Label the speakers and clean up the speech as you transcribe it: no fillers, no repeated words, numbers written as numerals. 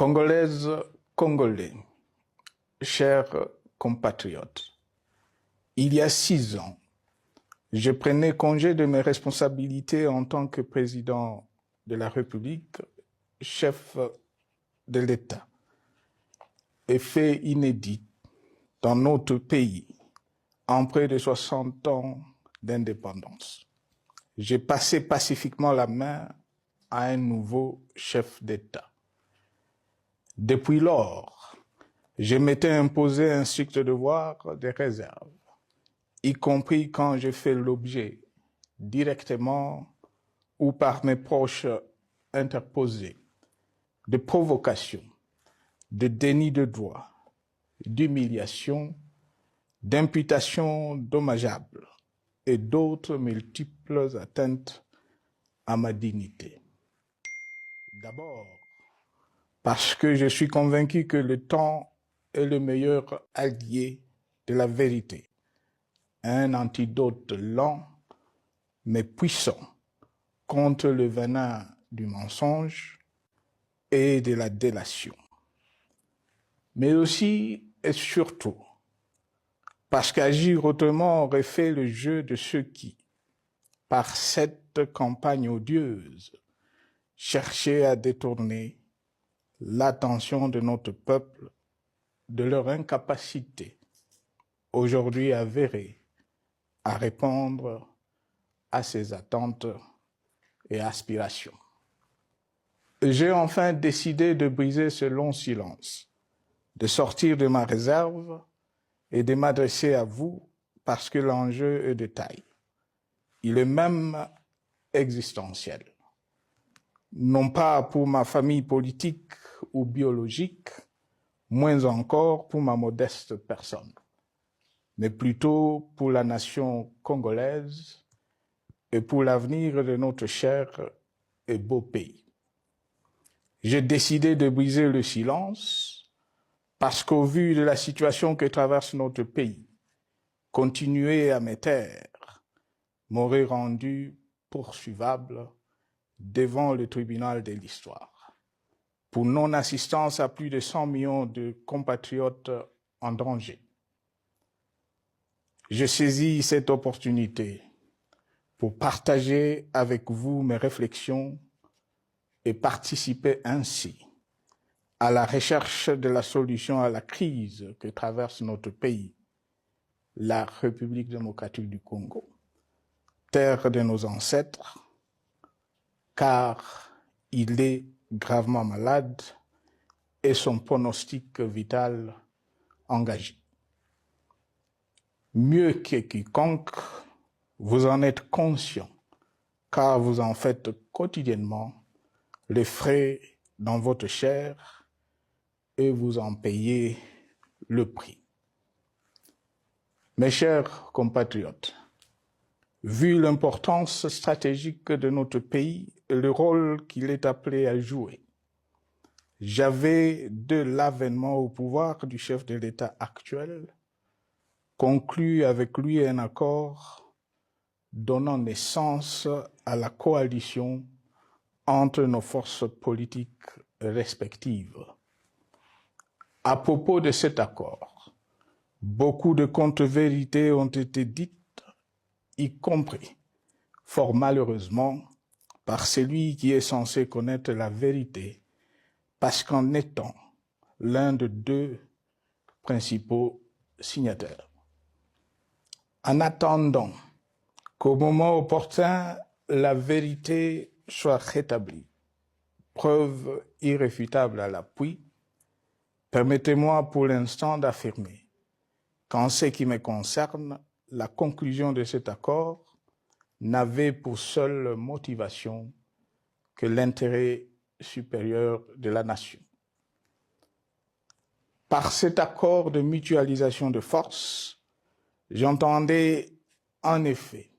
Speaker 1: Congolaises, Congolais, chers compatriotes, il y a 6 ans, je prenais congé de mes responsabilités en tant que président de la République, chef de l'État. Et fait inédit dans notre pays, en près de 60 ans d'indépendance. J'ai passé pacifiquement la main à un nouveau chef d'État. Depuis lors, je m'étais imposé un strict devoir de réserve, y compris quand j'ai fait l'objet, directement ou par mes proches interposés, de provocations, de déni de droit, d'humiliation, d'imputations dommageables et d'autres multiples atteintes à ma dignité. D'abord, parce que je suis convaincu que le temps est le meilleur allié de la vérité, un antidote lent mais puissant contre le venin du mensonge et de la délation. Mais aussi et surtout, parce qu'agir autrement aurait fait le jeu de ceux qui, par cette campagne odieuse, cherchaient à détourner l'attention de notre peuple de leur incapacité, aujourd'hui avérée, à répondre à ses attentes et aspirations. J'ai enfin décidé de briser ce long silence, de sortir de ma réserve et de m'adresser à vous parce que l'enjeu est de taille. Il est même existentiel. Non pas pour ma famille politique ou biologique, moins encore pour ma modeste personne, mais plutôt pour la nation congolaise et pour l'avenir de notre cher et beau pays. J'ai décidé de briser le silence parce qu'au vu de la situation que traverse notre pays, continuer à me taire m'aurait rendu poursuivable devant le tribunal de l'histoire pour non-assistance à plus de 100 millions de compatriotes en danger. Je saisis cette opportunité pour partager avec vous mes réflexions et participer ainsi à la recherche de la solution à la crise que traverse notre pays, la République démocratique du Congo, terre de nos ancêtres, car il est gravement malade et son pronostic vital engagé. Mieux que quiconque, vous en êtes conscient, car vous en faites quotidiennement les frais dans votre chair et vous en payez le prix. Mes chers compatriotes, vu l'importance stratégique de notre pays et le rôle qu'il est appelé à jouer, j'avais, de l'avènement au pouvoir du chef de l'État actuel, conclu avec lui un accord donnant naissance à la coalition entre nos forces politiques respectives. À propos de cet accord, beaucoup de contre-vérités ont été dites, y compris, fort malheureusement, par celui qui est censé connaître la vérité, parce qu'en étant l'un de 2 principaux signataires. En attendant qu'au moment opportun, la vérité soit rétablie, preuve irréfutable à l'appui, permettez-moi pour l'instant d'affirmer qu'en ce qui me concerne, la conclusion de cet accord n'avait pour seule motivation que l'intérêt supérieur de la nation. Par cet accord de mutualisation de forces, j'entendais en effet